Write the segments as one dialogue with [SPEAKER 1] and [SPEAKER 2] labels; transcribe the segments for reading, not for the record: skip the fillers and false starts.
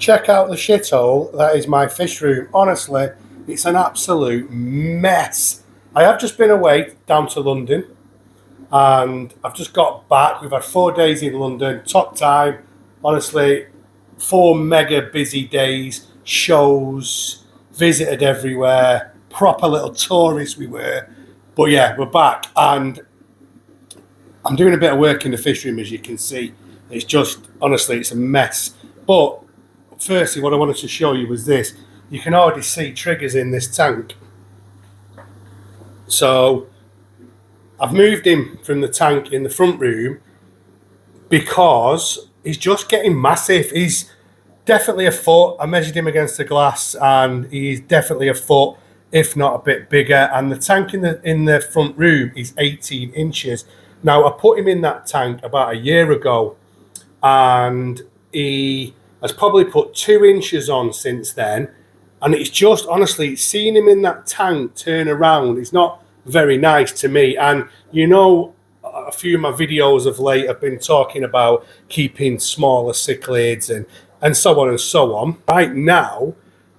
[SPEAKER 1] check out the shithole that is my fish room. Honestly, it's an absolute mess. I have just been away down to London and I've just got back. We've had 4 days in London, top time. Honestly, 4 mega busy days, shows, visited everywhere, proper little tourists we were. But yeah, we're back and I'm doing a bit of work in the fish room, as you can see. It's just, honestly, it's a mess. But firstly, what I wanted to show you was this. You can already see triggers in this tank. So I've moved him from the tank in the front room because he's just getting massive. He's definitely a foot. I measured him against the glass and he's definitely a foot, if not a bit bigger. And the tank in the front room is 18 inches. Now, I put him in that tank about a year ago and he has probably put 2 inches on since then. And it's just, honestly, seeing him in that tank turn around, it's not very nice to me. And, you know, a few of my videos of late have been talking about keeping smaller cichlids and so on and so on. Right now,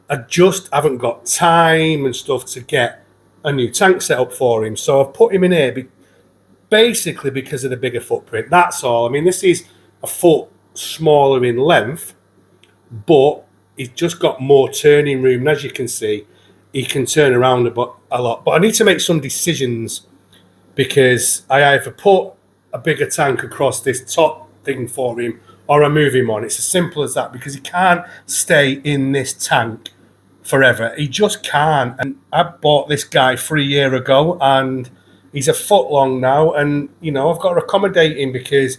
[SPEAKER 1] I just haven't got time and stuff to get a new tank set up for him. So I've put him in here basically because of the bigger footprint. That's all. I mean, this is a foot smaller in length, but he's just got more turning room. And as you can see, he can turn around a lot. But I need to make some decisions because I either put a bigger tank across this top thing for him or I move him on. It's as simple as that because he can't stay in this tank forever. He just can't. And I bought this guy 3 years ago and he's a foot long now. And, you know, I've got to accommodate him because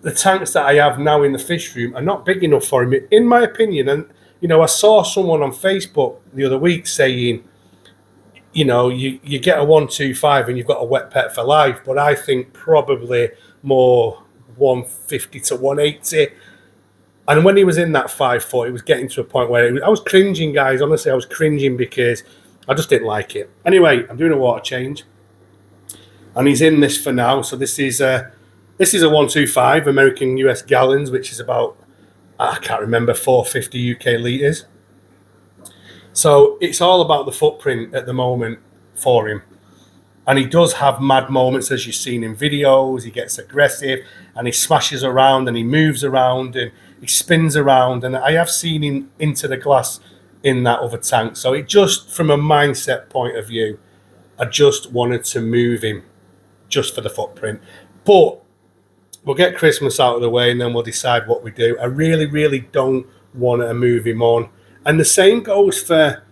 [SPEAKER 1] the tanks that I have now in the fish room are not big enough for him, in my opinion. And, you know, I saw someone on Facebook the other week saying, you know, you get a 125 and you've got a wet pet for life. But I think probably more 150 to 180. And when he was in that 5 foot, it was getting to a point where I was cringing, guys. Honestly, I was cringing because I just didn't like it. Anyway, I'm doing a water change. And he's in this for now. So this is a 125 American US gallons, which is about, I can't remember, 450 UK litres. So it's all about the footprint at the moment for him. And he does have mad moments, as you've seen in videos. He gets aggressive and he smashes around and he moves around and he spins around. And I have seen him into the glass in that other tank. So it just, from a mindset point of view, I just wanted to move him just for the footprint. But we'll get Christmas out of the way and then we'll decide what we do. I really, really don't want to move him on. And the same goes for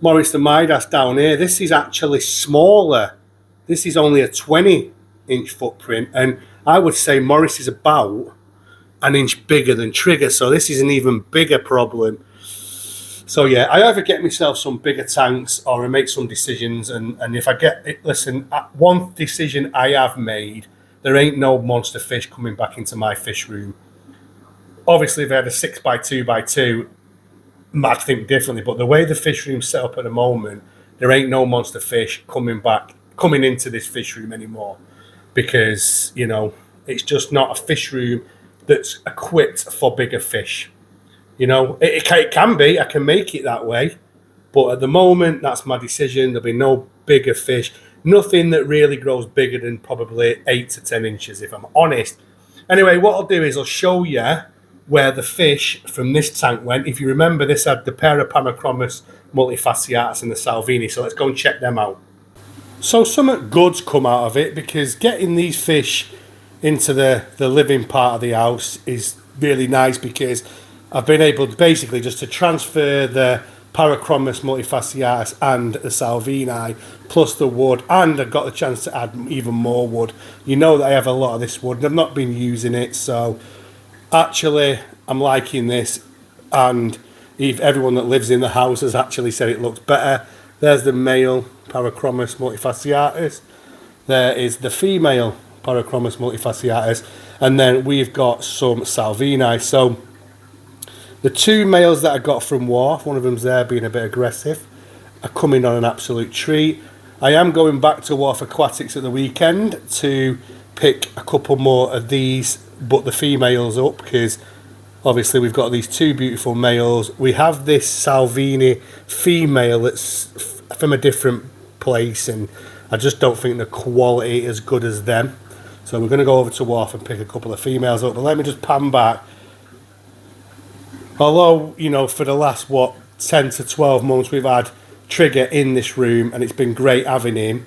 [SPEAKER 1] Morris the Midas down here. This is actually smaller. This is only a 20-inch footprint. And I would say Morris is about an inch bigger than Trigger. So this is an even bigger problem. So yeah, I either get myself some bigger tanks or I make some decisions. And if I get it, listen, one decision I have made, there ain't no monster fish coming back into my fish room. Obviously, if I had a 6x2x2, I'd think differently. But the way the fish room's set up at the moment, there ain't no monster fish coming into this fish room anymore. Because, you know, it's just not a fish room that's equipped for bigger fish. You know, it can be. I can make it that way. But at the moment, that's my decision. There'll be no bigger fish. Nothing that really grows bigger than probably 8 to 10 inches, if I'm honest. Anyway, what I'll do is I'll show you where the fish from this tank went. If you remember, this had the Parapamachromus multifasciatus and the Salvini. So let's go and check them out. So something good's come out of it because getting these fish into the living part of the house is really nice because I've been able to basically just to transfer the Parachromis multifasciatus and the Salvini plus the wood, and I've got the chance to add even more wood. You know that I have a lot of this wood and I've not been using it, so actually I'm liking this, and if everyone that lives in the house has actually said it looks better. There's the male Parachromis multifasciatus, there is the female Parachromis multifasciatus, and then we've got some Salvini. So the 2 males that I got from Wharf, one of them's there being a bit aggressive, are coming on an absolute treat. I am going back to Wharf Aquatics at the weekend to pick a couple more of these, but the females up, because Obviously, we've got these two beautiful males. We have this Salvini female that's from a different place, and I just don't think the quality is as good as them. So we're going to go over to Wharf and pick a couple of females up. But let me just pan back. Although, you know, for the last, 10 to 12 months, we've had Trigger in this room, and it's been great having him.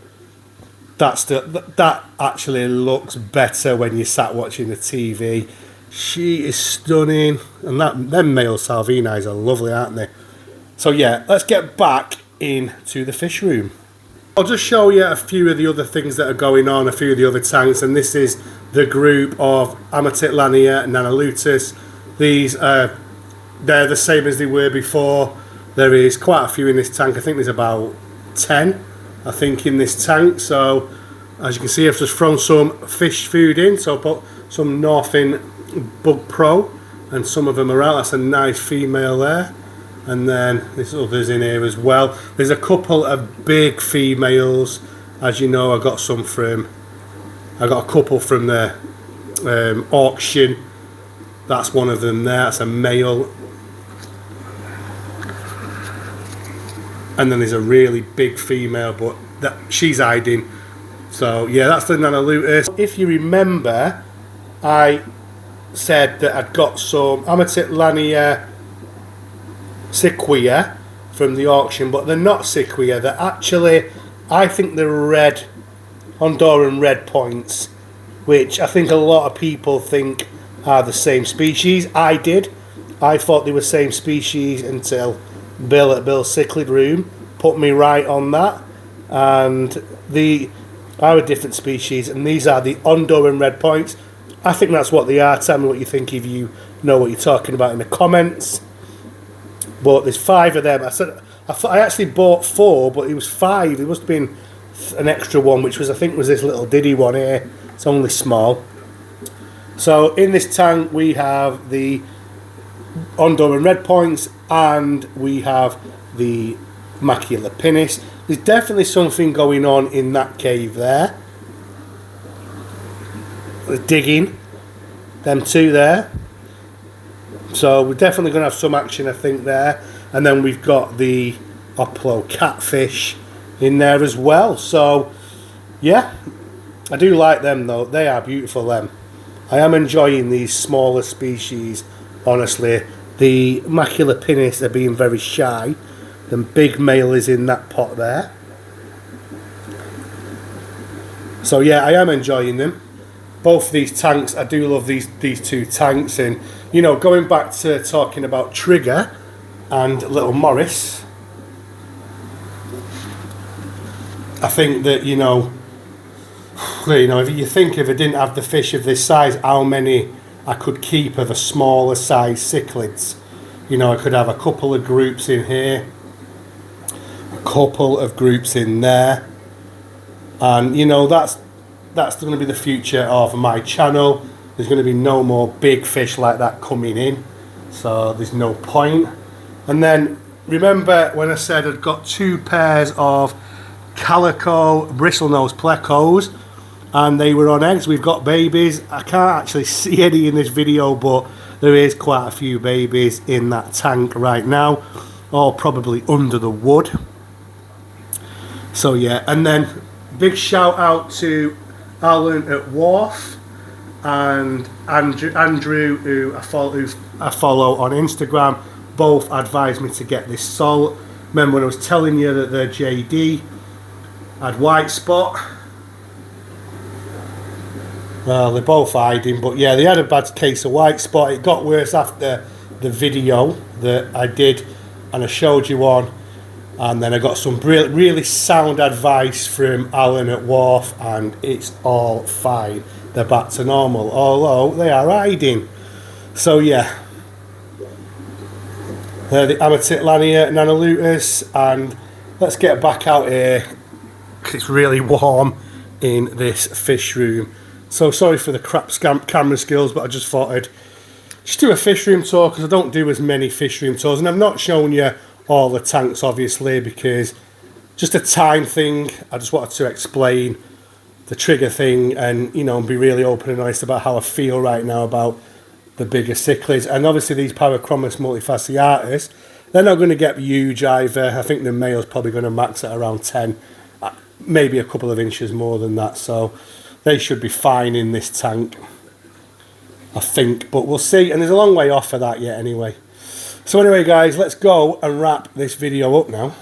[SPEAKER 1] That actually looks better when you sat watching the TV. She is stunning, and them male Salvinis are lovely, aren't they? So yeah, let's get back into the fish room. I'll just show you a few of the other things that are going on, a few of the other tanks, and this is the group of Amatitlania and Nanalutus. These they're the same as they were before. There is quite a few in this tank. I think there's about 10, I think, in this tank. So as you can see, I've just thrown some fish food in. So I put some Northin Bug Pro, and some of them are out. That's a nice female there. And then there's others in here as well. There's a couple of big females. As you know, I got a couple from the auction. That's one of them there. That's a male. And then there's a really big female, but she's hiding. So yeah, that's the Nanalutus. If you remember, I said that I'd got some Amatitlania Sequoia from the auction, but they're not Sequoia. They're actually, I think they're red, Honduran red points, which I think a lot of people think are the same species. I did. I thought they were same species until Bill at Bill's Cichlid Room put me right on that. And they are a different species, and these are the Honduran red points. I think that's what they are. Tell me what you think if you know what you're talking about in the comments. But there's 5 of them. I actually bought 4, but it was 5. It must have been an extra one, which was, I think, was this little diddy one here. It's only small. So in this tank we have the Honduran red points, and we have the Macula pinnis. There's definitely something going on in that cave there. The digging, them two there. So we're definitely going to have some action, I think, there. And then we've got the Oplo catfish in there as well. So yeah, I do like them though. They are beautiful, them. I am enjoying these smaller species, honestly. The Macula pinnis are being very shy. The big male is in that pot there. So yeah, I am enjoying them. Both of these tanks, I do love these two tanks. And you know, going back to talking about Trigger and Little Morris, I think that, you know, if you think if I didn't have the fish of this size, how many I could keep of a smaller size cichlids. You know, I could have a couple of groups in here, a couple of groups in there, and you know, that's going to be the future of my channel. There's going to be no more big fish like that coming in, so there's no point. And then remember when I said I'd got 2 pairs of calico bristlenose plecos, and they were on eggs. We've got babies. I can't actually see any in this video, but there is quite a few babies in that tank right now, all probably under the wood. So yeah, and then big shout out to Alan at Wharf and Andrew who I follow on Instagram. Both advised me to get this salt. Remember when I was telling you that the JD had white spot? Well, they're both hiding, but yeah, they had a bad case of white spot. It got worse after the video that I did and I showed you on, and then I got some really sound advice from Alan at Wharf, and it's all fine. They're back to normal, although they are hiding. So yeah, they're the Amatitlania Nanalutus, and let's get back out here because it's really warm in this fish room. So sorry for the crap camera skills, but I just thought I'd just do a fish room tour because I don't do as many fish room tours, and I've not shown you all the tanks obviously because just a time thing. I just wanted to explain the Trigger thing and, you know, be really open and honest about how I feel right now about the bigger cichlids. And obviously these Parachromis multifasciatus, they're not going to get huge either. I think the male's probably going to max at around 10, maybe a couple of inches more than that. So they should be fine in this tank, I think, but we'll see. And there's a long way off of that yet anyway. So anyway, guys, let's go and wrap this video up now.